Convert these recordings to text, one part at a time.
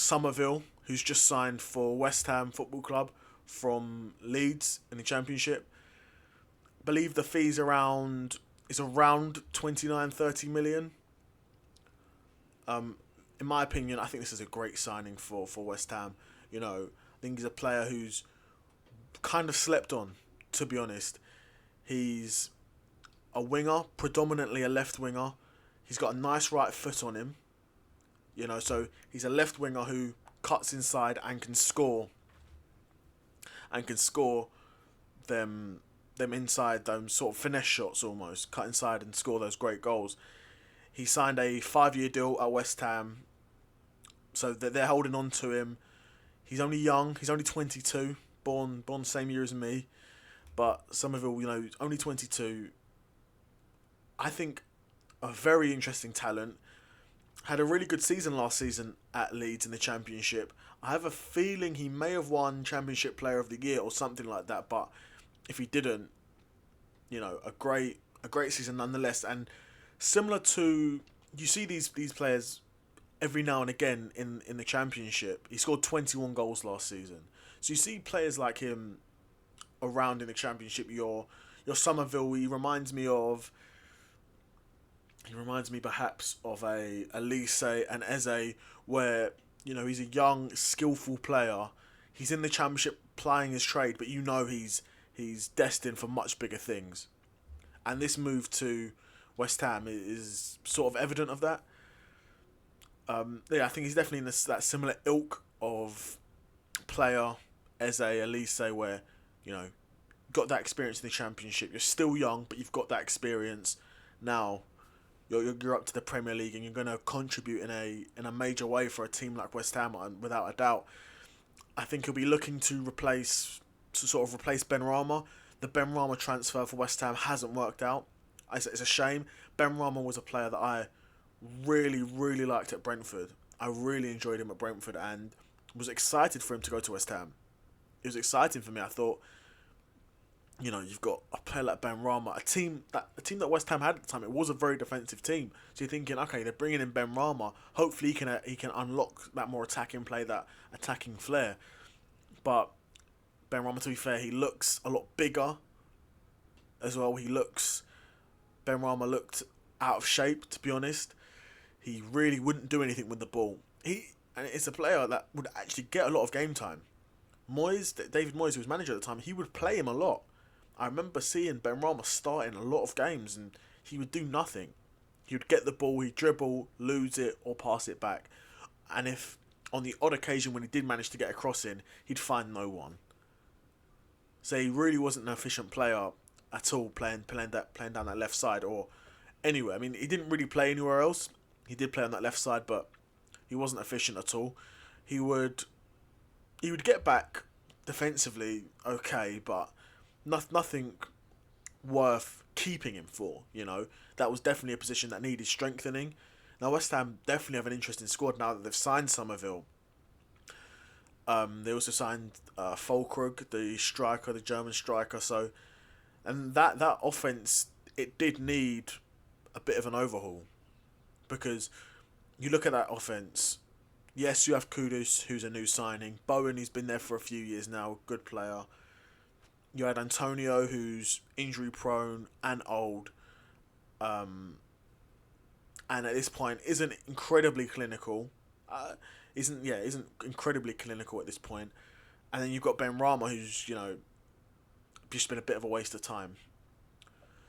Summerville, who's just signed for West Ham Football Club from Leeds in the Championship. I believe the fee's around 29-30 million. In my opinion, I think this is a great signing for West Ham. I think he's a player who's kind of slept on, to be honest. He's a winger, predominantly a left winger. He's got a nice right foot on him. So he's a left winger who cuts inside and can score. And can score them inside, those sort of finesse shots almost. Cut inside and score those great goals. He signed a 5-year deal at West Ham. So they're holding on to him. He's only young. He's only 22. Born same year as me. But Summerville, only 22. I think a very interesting talent. Had a really good season last season at Leeds in the Championship. I have a feeling he may have won Championship Player of the Year or something like that. But if he didn't, a great season nonetheless. And similar to, you see these players every now and again in the Championship. He scored 21 goals last season. So you see players like him around in the Championship. Your Summerville, he reminds me perhaps of a Elise and Eze, where he's a young, skillful player. He's in the Championship plying his trade, but he's destined for much bigger things. And this move to West Ham is sort of evident of that. I think he's definitely in that similar ilk of player, Eze, Elise, where got that experience in the Championship. You're still young, but you've got that experience now. You're up to the Premier League and you're going to contribute in a major way for a team like West Ham, without a doubt. I think he'll be looking to replace Benrahma. The Benrahma transfer for West Ham hasn't worked out. It's a shame. Benrahma was a player that I really, really liked at Brentford. I really enjoyed him at Brentford and was excited for him to go to West Ham. It was exciting for me. I thought, you've got a player like Benrahma, a team that West Ham had at the time. It was a very defensive team. So you're thinking, okay, they're bringing in Benrahma. Hopefully he can unlock that more attacking play, that attacking flair. But Benrahma, to be fair, he looks a lot bigger as well. Benrahma looked out of shape, to be honest. He really wouldn't do anything with the ball. And it's a player that would actually get a lot of game time. David Moyes, who was manager at the time, he would play him a lot. I remember seeing Benrahma start in a lot of games and he would do nothing. He would get the ball, he'd dribble, lose it or pass it back. And if on the odd occasion when he did manage to get a cross in, he'd find no one. So he really wasn't an efficient player at all, playing down that left side or anywhere. I mean, he didn't really play anywhere else. He did play on that left side, but he wasn't efficient at all. He would get back defensively, okay, but nothing worth keeping him for. That was definitely a position that needed strengthening. Now West Ham definitely have an interesting squad now that they've signed Summerville. They also signed Fulkrug, the German striker. So, and that offense, it did need a bit of an overhaul, because you look at that offense. Yes, you have Kudus, who's a new signing. Bowen, who's been there for a few years now, good player. You had Antonio, who's injury prone and old, and at this point isn't incredibly clinical. Isn't incredibly clinical at this point. And then you've got Benrahma, who's just been a bit of a waste of time.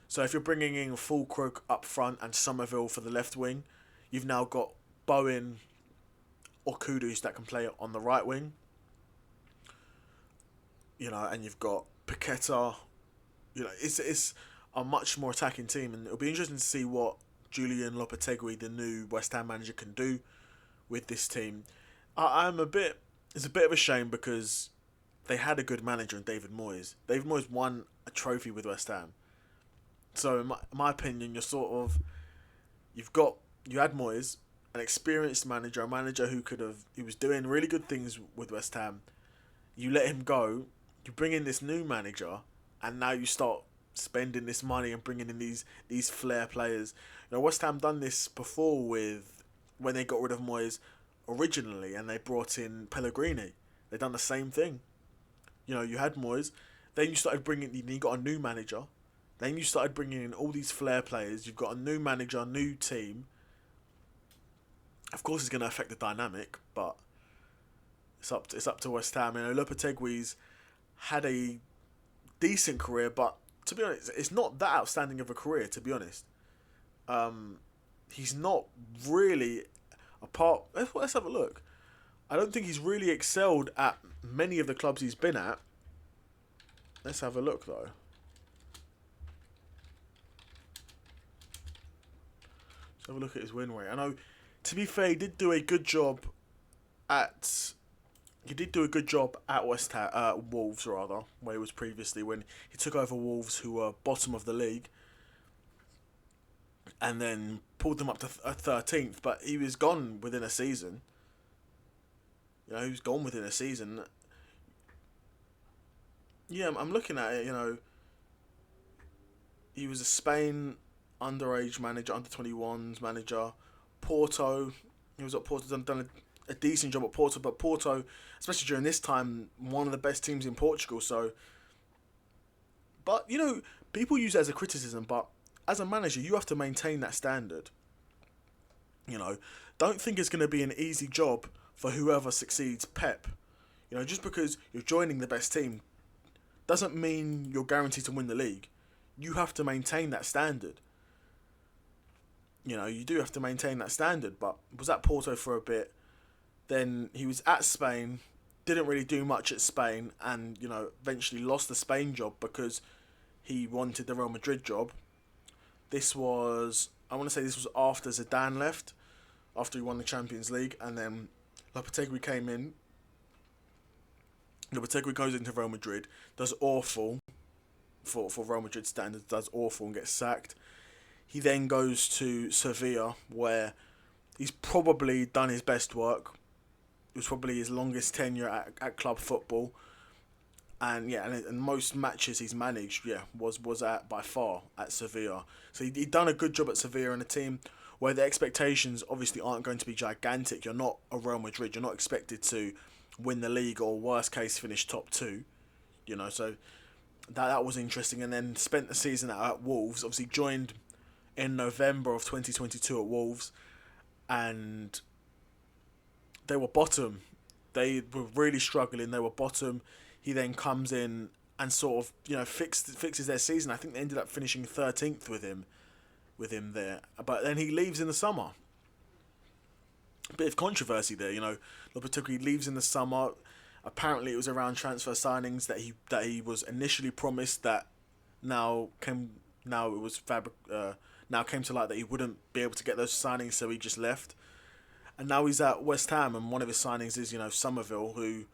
So if you're bringing in Fulkrug up front and Summerville for the left wing, you've now got Bowen or Kudus that can play on the right wing. And you've got Paqueta. It's a much more attacking team, and it'll be interesting to see what Julian Lopetegui, the new West Ham manager, can do with this team. It's a bit of a shame because they had a good manager in David Moyes. David Moyes won a trophy with West Ham. So in my opinion, you had Moyes, an experienced manager, a manager who was doing really good things with West Ham. You let him go, you bring in this new manager, and now you start spending this money and bringing in these flair players. West Ham done this before when they got rid of Moyes originally, and they brought in Pellegrini. They done the same thing. You know, you had Moyes, then you started bringing. You got a new manager, then you started bringing in all these flair players. You've got a new manager, new team. Of course, it's going to affect the dynamic, but it's up to West Ham. You know, Lopetegui's had a decent career, but to be honest, it's not that outstanding of a career. To be honest, he's not really apart. Let's have a look. I don't think he's really excelled at many of the clubs he's been at. Let's have a look though. Let's have a look at his win rate. I know, to be fair, he did do a good job at. He did do a good job at Wolves, rather, where he was previously, when he took over Wolves, who were bottom of the league, and then pulled them up to 13th. But he was gone within a season. You know, he was gone within a season. Yeah, I'm looking at it. You know, he was a Spain underage manager, under 21s manager, Porto. He was at Porto, done a decent job at Porto, but Porto, especially during this time, one of the best teams in Portugal. So, but you know, people use it as a criticism, but as a manager, you have to maintain that standard. You know, don't think it's going to be an easy job for whoever succeeds Pep. You know, just because you're joining the best team doesn't mean you're guaranteed to win the league. You have to maintain that standard. You know, you do have to maintain that standard, but was at Porto for a bit. Then he was at Spain, didn't really do much at Spain, and, you know, eventually lost the Spain job because he wanted the Real Madrid job. I want to say this was after Zidane left, after he won the Champions League, and then Lopetegui came in. Lopetegui goes into Real Madrid, does awful for Real Madrid standards, does awful and gets sacked. He then goes to Sevilla, where he's probably done his best work. It was probably his longest tenure at club football, and yeah, and most matches he's managed, was at by far at Sevilla. So he'd done a good job at Sevilla in a team where the expectations obviously aren't going to be gigantic. You're not a Real Madrid. You're not expected to win the league or worst case finish top 2. You know, so that was interesting. And then spent the season at Wolves. Obviously joined in November of 2022 at Wolves, and they were bottom. They were really struggling. They were bottom. He then comes in and sort of, you know, fixes their season. I think they ended up finishing 13th with him there. But then he leaves in the summer. A bit of controversy there, you know. Lopetegui leaves in the summer. Apparently it was around transfer signings that he was initially promised, that now came to light that he wouldn't be able to get those signings, so he just left. And now he's at West Ham, and one of his signings is, you know, Summerville, who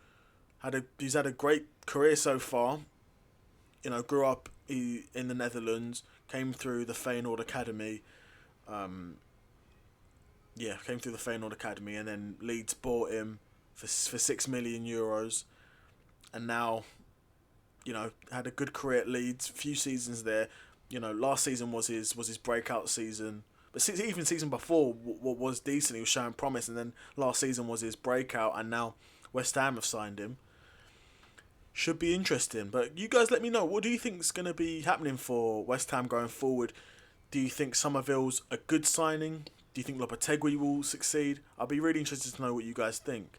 he's had a great career so far. You know, grew up in the Netherlands, came through the Feyenoord Academy. Came through the Feyenoord Academy, and then Leeds bought him for €6 million, and now, you know, had a good career at Leeds, few seasons there. You know, last season was his breakout season. But even season before was decent. He was showing promise, and then last season was his breakout, and now West Ham have signed him. Should be interesting. But you guys let me know, what do you think is going to be happening for West Ham going forward? Do you think Summerville's a good signing? Do you think Lopetegui will succeed? I'll be really interested to know what you guys think.